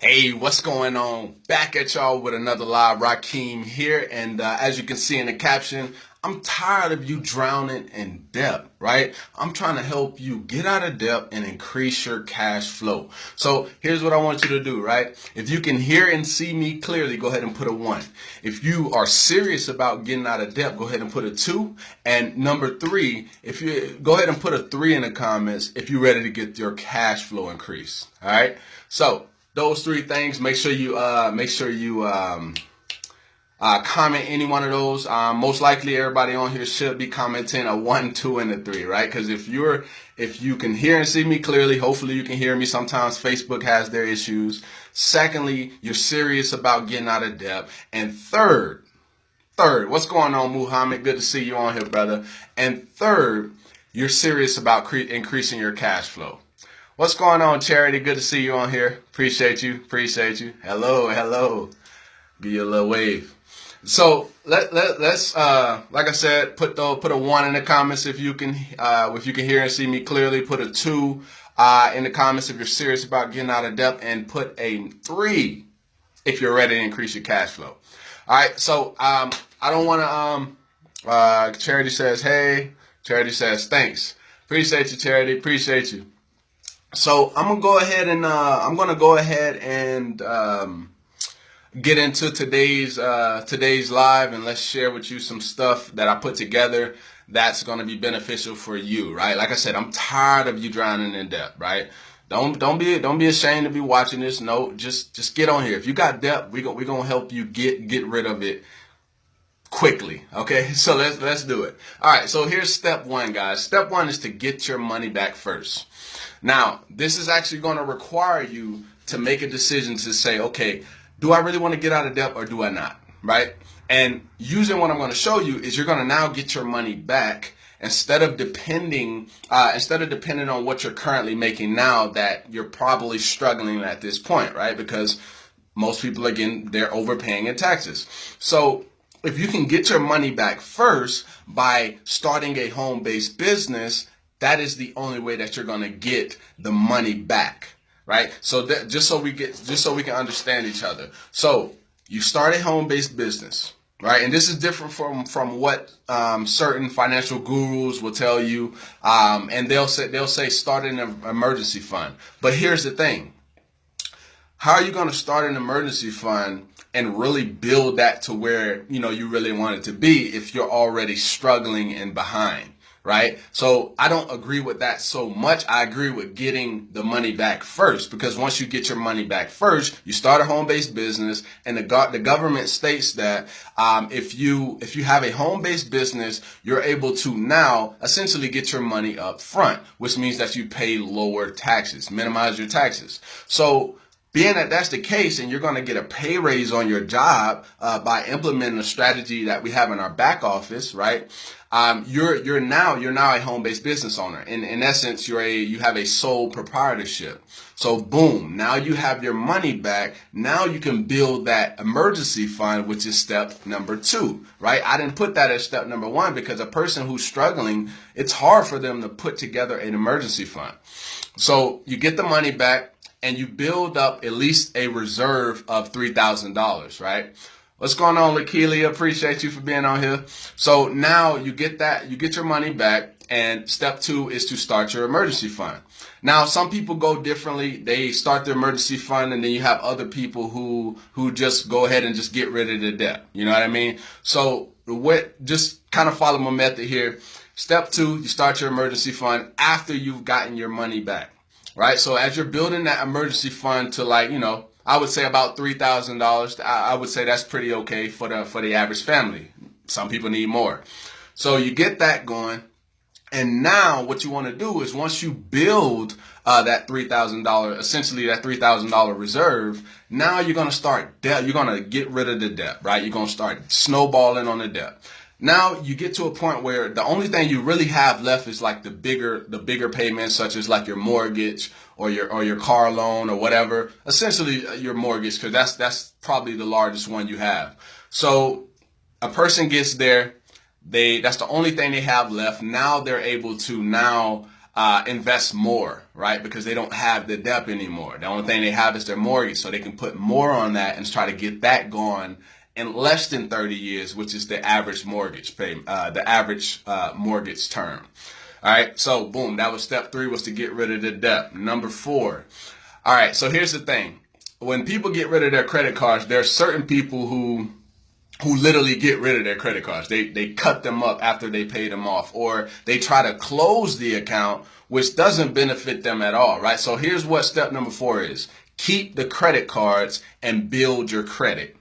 Hey, what's going on? Back at y'all with another live. Rakeem here, and as you can see in the caption, I'm tired of you drowning in debt, right? I'm trying to help you get out of debt and increase your cash flow. So here's what I want you to do, right? If you can hear and see me clearly, go ahead and put a 1. If you are serious about getting out of debt, go ahead and put a 2. And number 3, if you go ahead and put a 3 in the comments if you're ready to get your cash flow increased. All right. So those 3 things, make sure you comment any one of those. Most likely everybody on here should be commenting a 1, 2, and a 3, right? Because if you can hear and see me clearly, hopefully you can hear me. Sometimes Facebook has their issues. Secondly, you're serious about getting out of debt. And third, what's going on, Muhammad? Good to see you on here, brother. And third, you're serious about increasing your cash flow. What's going on, Charity? Good to see you on here. Appreciate you. Hello. Give you a little wave. So let's like I said, put a 1 in the comments if you can hear and see me clearly. Put a 2 in the comments if you're serious about getting out of debt, and put a 3 if you're ready to increase your cash flow. All right. So I don't want to. Charity says, "Hey." Charity says, "Thanks." Appreciate you, Charity. Appreciate you. So I'm gonna go ahead and get into today's live, and let's share with you some stuff that I put together that's gonna be beneficial for you, right? Like I said, I'm tired of you drowning in debt, right? Don't be ashamed to be watching this. No, just get on here. If you got debt, we gonna help you get rid of it quickly. Okay, so let's do it. All right. So here's step 1, guys. Step 1 is to get your money back first. Now, this is actually going to require you to make a decision to say, okay, do I really want to get out of debt or do I not? Right? And using what I'm going to show you is you're going to now get your money back instead of depending on what you're currently making now that you're probably struggling at this point, right? Because most people, again, they're overpaying in taxes. So if you can get your money back first by starting a home-based business, that is the only way that you're going to get the money back, right? So that, just so we can understand each other. So you start a home-based business, right? And this is different from what certain financial gurus will tell you, and they'll say start an emergency fund. But here's the thing: how are you going to start an emergency fund and really build that to where you really want it to be if you're already struggling and behind? Right? So I don't agree with that so much. I agree with getting the money back first, because once you get your money back first, you start a home-based business, and the government states that if you have a home-based business, you're able to now essentially get your money up front, which means that you pay lower taxes, minimize your taxes. So being that that's the case, and you're going to get a pay raise on your job by implementing a strategy that we have in our back office, right? You're now a home-based business owner. In essence, you have a sole proprietorship. So boom, now you have your money back. Now you can build that emergency fund, which is step number 2, right? I didn't put that as step number 1 because a person who's struggling, it's hard for them to put together an emergency fund. So you get the money back, and you build up at least a reserve of $3,000, right? What's going on, Lakeelia? Appreciate you for being on here. So now you get your money back, and step 2 is to start your emergency fund. Now, some people go differently. They start their emergency fund, and then you have other people who just go ahead and just get rid of the debt. You know what I mean? So just kind of follow my method here. Step 2, you start your emergency fund after you've gotten your money back. Right. So as you're building that emergency fund to, I would say about $3,000, I would say that's pretty okay for the average family. Some people need more. So you get that going. And now what you want to do is, once you build that $3,000, essentially that $3,000 reserve, now you're going to start debt. You're going to get rid of the debt, right? You're going to start snowballing on the debt. Now you get to a point where the only thing you really have left is like the bigger payments, such as like your mortgage or your car loan or whatever. Essentially your mortgage, because that's probably the largest one you have. So a person gets there, that's the only thing they have left. Now they're able to invest more, right? Because they don't have the debt anymore. The only thing they have is their mortgage, so they can put more on that and try to get that going in less than 30 years, which is the average mortgage mortgage term. All right, so boom, that was step 3, was to get rid of the debt. Number 4. All right, so here's the thing. When people get rid of their credit cards, there are certain people who literally get rid of their credit cards. They cut them up after they pay them off, or they try to close the account, which doesn't benefit them at all, right? So here's what step number 4 is. Keep the credit cards and build your credit,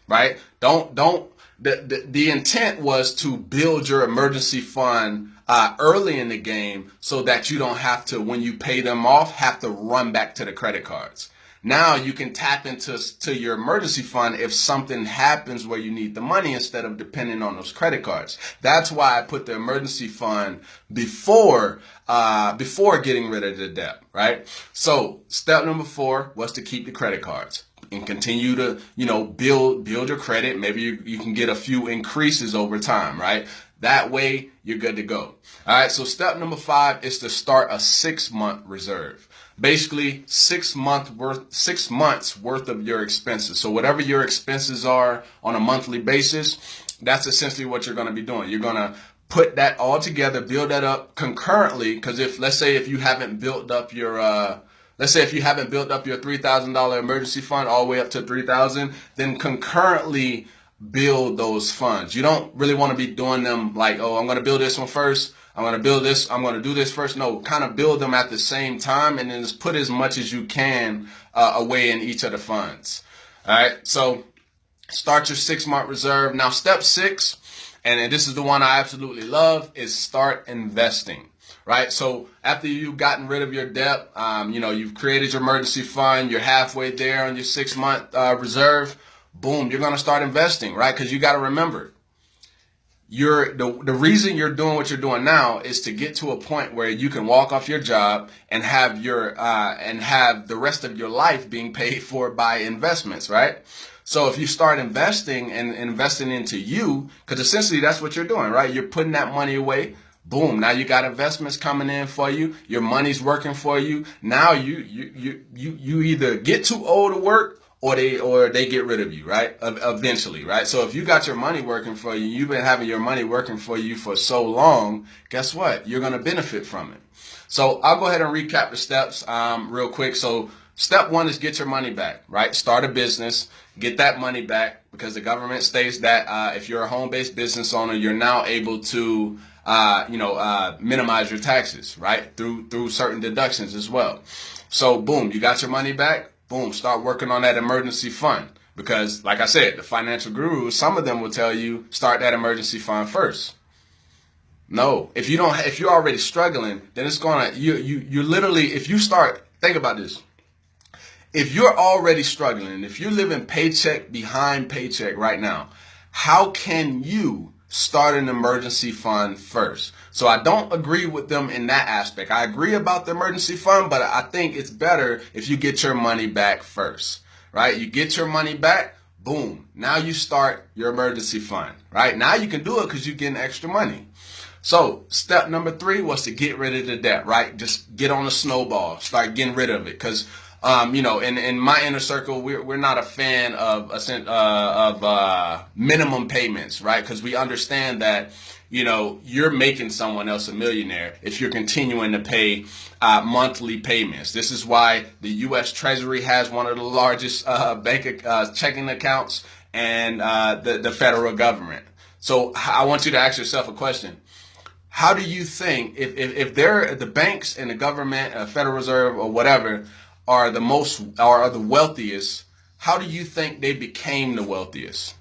right? The intent was to build your emergency fund early in the game so that you don't have to, when you pay them off, have to run back to the credit cards. Now you can tap into your emergency fund if something happens where you need the money instead of depending on those credit cards. That's why I put the emergency fund before getting rid of the debt, right? So step number 4 was to keep the credit cards and continue to, build your credit. Maybe you can get a few increases over time, right? That way you're good to go. All right. So step number 5 is to start a 6-month reserve. Basically 6 months worth of your expenses. So whatever your expenses are on a monthly basis, that's essentially what you're going to be doing. You're going to put that all together, build that up concurrently. Because let's say if you haven't built up your $3,000 emergency fund all the way up to $3,000, then concurrently build those funds. You don't really want to be doing them like, oh, I'm going to build this one first. I'm going to build this. I'm going to do this first. No, kind of build them at the same time and then just put as much as you can away in each of the funds. All right. So start your 6-month reserve. Now, step 6, and this is the one I absolutely love, is start investing. Right. So after you've gotten rid of your debt, you've created your emergency fund. You're halfway there on your 6-month reserve. Boom, you're going to start investing, right? Because you got to remember, the reason you're doing what you're doing now is to get to a point where you can walk off your job and have the rest of your life being paid for by investments, right? So if you start investing and investing into you, because essentially that's what you're doing, right? You're putting that money away. Boom. Now you got investments coming in for you. Your money's working for you. Now you either get too old to work or they get rid of you, right? Eventually, right? So if you got your money working for you, you've been having your money working for you for so long, guess what? You're going to benefit from it. So I'll go ahead and recap the steps real quick. So step 1 is get your money back, right? Start a business, get that money back, because the government states that if you're a home-based business owner, you're now able to minimize your taxes, right? Through certain deductions as well. So boom, you got your money back. Boom, start working on that emergency fund. Because like I said, the financial gurus, some of them will tell you start that emergency fund first. No, if you're already struggling, then it's you literally, if you start, think about this. If you're already struggling, if you're living paycheck behind paycheck right now, how can you start an emergency fund first? So I don't agree with them in that aspect. I agree about the emergency fund, but I think it's better if you get your money back first, right? You get your money back, boom. Now you start your emergency fund, right? Now you can do it because you're getting extra money. So step number 3 was to get rid of the debt, right? Just get on a snowball, start getting rid of it. Because in my inner circle, we're not a fan of minimum payments, right? Because we understand that, you're making someone else a millionaire if you're continuing to pay monthly payments. This is why the U.S. Treasury has one of the largest checking accounts and the federal government. So I want you to ask yourself a question. How do you think if the banks and the government, Federal Reserve or whatever, are the wealthiest, how do you think they became the wealthiest?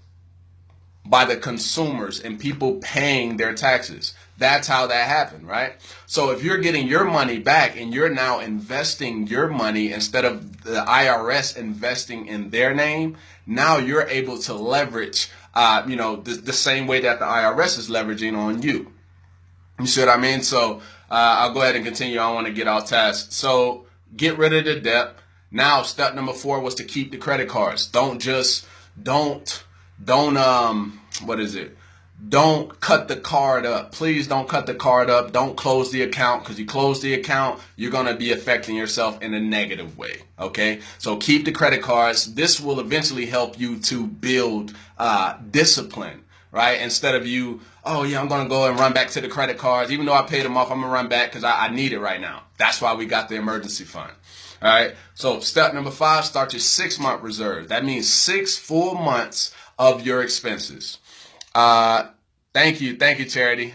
By the consumers and people paying their taxes. That's how that happened, right? So if you're getting your money back and you're now investing your money instead of the IRS investing in their name, now you're able to leverage, the same way that the IRS is leveraging on you. You see what I mean? So I'll go ahead and continue. I want to get off task. So get rid of the debt. Now, step number 4 was to keep the credit cards. Don't don't cut the card up. Please don't cut the card up. Don't close the account, because you close the account, you're going to be affecting yourself in a negative way. Okay. So keep the credit cards. This will eventually help you to build discipline, right? Instead of you, oh yeah, I'm going to go and run back to the credit cards. Even though I paid them off, I'm going to run back because I need it right now. That's why we got the emergency fund. All right. So step number 5, start your 6-month reserve. That means 6 full months of your expenses. Thank you, Charity.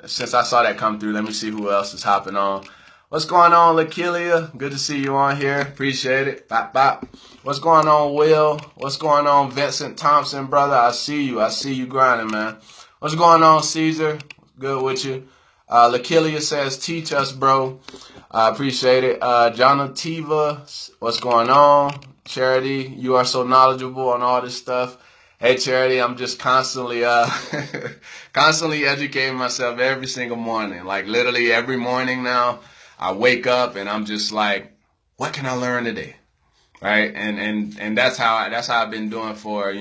Since I saw that come through, let me see who else is hopping on. What's going on, Lakelia? Good to see you on here. Appreciate it. Bop, bop. What's going on, Will? What's going on, Vincent Thompson, brother? I see you grinding, man. What's going on, Caesar? Good with you. Lakelia says, teach us, bro. I appreciate it. Jonativa, what's going on? Charity, you are so knowledgeable on all this stuff. Hey, Charity, I'm just constantly educating myself every single morning. Like literally every morning now, I wake up and I'm just like, what can I learn today? Right? And that's how I've been doing for,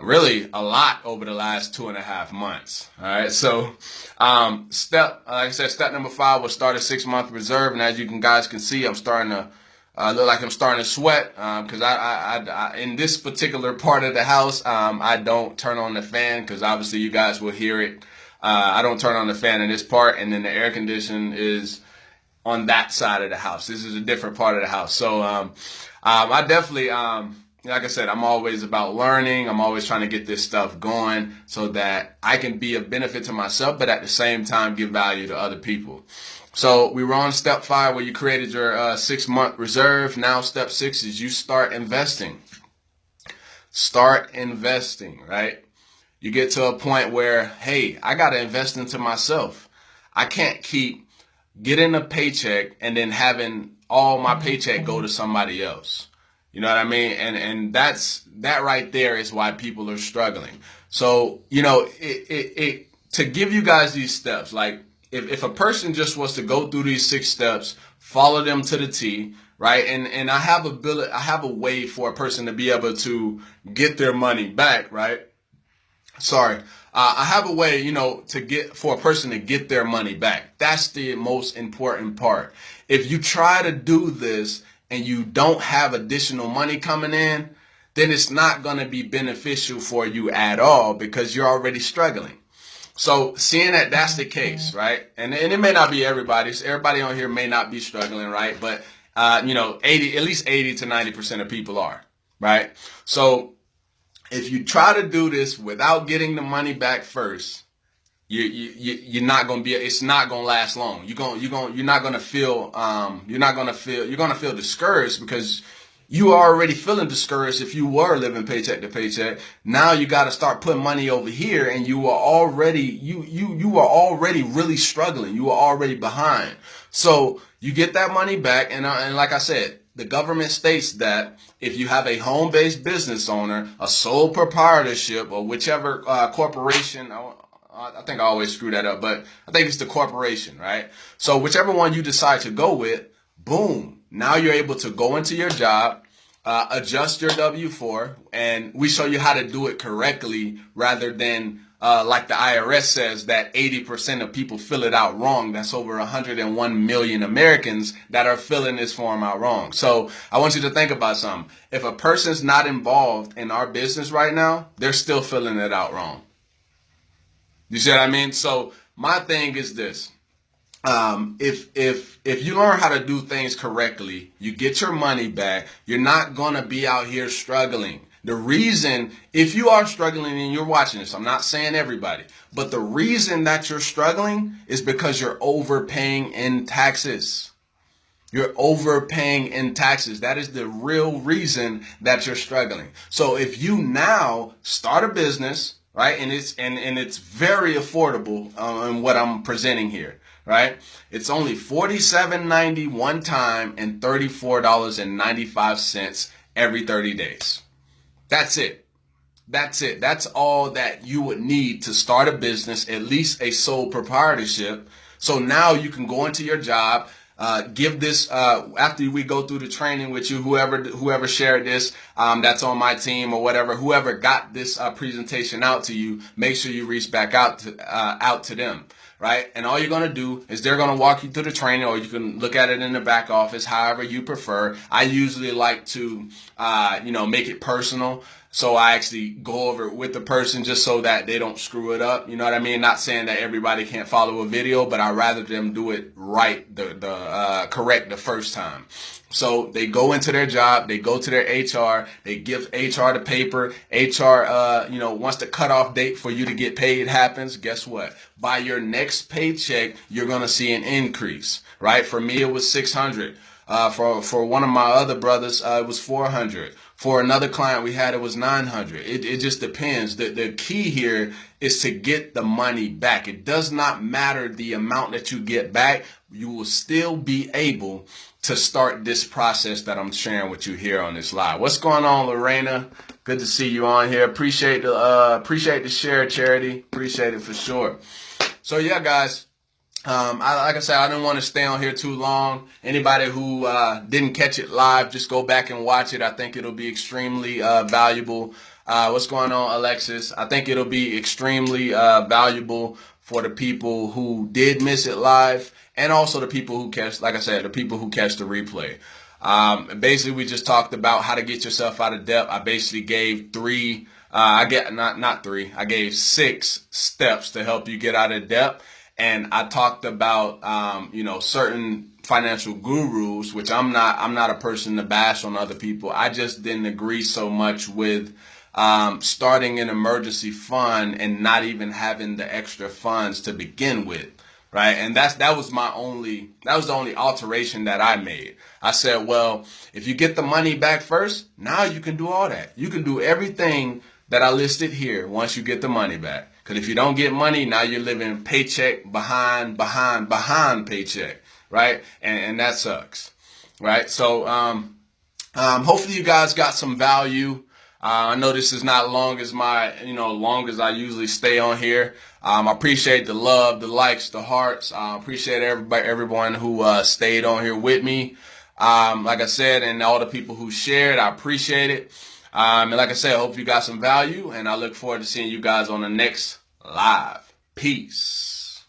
really a lot over the last 2.5 months. All right. So, like I said, step number 5 was start a 6-month reserve. And as you guys can see, I'm starting to look like I'm starting to sweat because I in this particular part of the house, I don't turn on the fan because obviously you guys will hear it. I don't turn on the fan in this part, and then the air condition is on that side of the house. This is a different part of the house. So I definitely, like I said, I'm always about learning. I'm always trying to get this stuff going so that I can be of benefit to myself, but at the same time give value to other people. So we were on step 5 where you created your 6-month reserve. Now step 6 is you start investing. Start investing, right? You get to a point where, hey, I got to invest into myself. I can't keep getting a paycheck and then having all my paycheck go to somebody else. You know what I mean? And that right there is why people are struggling. So, to give you guys these steps, like, if a person just was to go through these 6 steps, follow them to the T, right? And I have a way for a person to be able to get their money back, right? I have a way, for a person to get their money back. That's the most important part. If you try to do this and you don't have additional money coming in, then it's not going to be beneficial for you at all because you're already struggling. So seeing that that's the case, right? And it may not be everybody. Everybody on here may not be struggling, right? But, at least 80 to 90% of people are, right? So if you try to do this without getting the money back first, you're not going to be, it's not going to last long. You're going to feel discouraged because you are already feeling discouraged if you were living paycheck to paycheck. Now you got to start putting money over here, and you are already really struggling. You are already behind. So you get that money back, and like I said, the government states that if you have a home-based business owner, a sole proprietorship, or whichever corporation, I think I always screw that up, but I think it's the corporation, right? So whichever one you decide to go with, boom. Now you're able to go into your job, adjust your W-4, and we show you how to do it correctly rather than like the IRS says that 80% of people fill it out wrong. That's over 101 million Americans that are filling this form out wrong. So I want you to think about something. If a person's not involved in our business right now, they're still filling it out wrong. You see what I mean? So my thing is this. If you learn how to do things correctly, you get your money back, you're not going to be out here struggling. The reason, if you are struggling and you're watching this, I'm not saying everybody, but the reason that you're struggling is because you're overpaying in taxes. You're overpaying in taxes. That is the real reason that you're struggling. So if you now start a business, right, and it's very affordable in what I'm presenting here. Right? It's only $47.90 one time and $34.95 every 30 days. That's it. That's it. That's all that you would need to start a business, at least a sole proprietorship. So now you can go into your job, give this after we go through the training with you, whoever shared this, that's on my team or whatever, whoever got this presentation out to you, make sure you reach back out to them. Right? And all you're going to do is they're going to walk you through the training, or you can look at it in the back office, however you prefer. I usually like to, make it personal. So I actually go over it with the person just so that they don't screw it up. You know what I mean? Not saying that everybody can't follow a video, but I'd rather them do it right, correct the first time. So they go into their job, they go to their HR, they give HR the paper. HR, once the cutoff date for you to get paid happens, guess what? By your next paycheck, you're going to see an increase, right? For me, it was 600. For one of my other brothers, it was 400. For another client we had, it was 900. It just depends. The key here is to get the money back. It does not matter the amount that you get back. You will still be able to start this process that I'm sharing with you here on this live. What's going on, Lorena? Good to see you on here. Appreciate the share, Charity. Appreciate it for sure. So yeah, guys. Like I said, I didn't want to stay on here too long. Anybody who didn't catch it live, just go back and watch it. I think it'll be extremely valuable. What's going on, Alexis? I think it'll be extremely valuable for the people who did miss it live, and also the people who catch, like I said, the people who catch the replay. Basically, we just talked about how to get yourself out of debt. I basically gave I gave 6 steps to help you get out of debt. And I talked about, certain financial gurus, which I'm not a person to bash on other people. I just didn't agree so much with starting an emergency fund and not even having the extra funds to begin with. Right. And that was the only alteration that I made. I said, well, if you get the money back first, now you can do all that. You can do everything that I listed here once you get the money back. Because if you don't get money, now you're living paycheck behind paycheck, right? And that sucks, right? So hopefully you guys got some value. I know this is not long as long as I usually stay on here. I appreciate the love, the likes, the hearts. I appreciate everyone who stayed on here with me. Like I said, and all the people who shared, I appreciate it. And like I said, I hope you got some value, and I look forward to seeing you guys on the next live. Peace.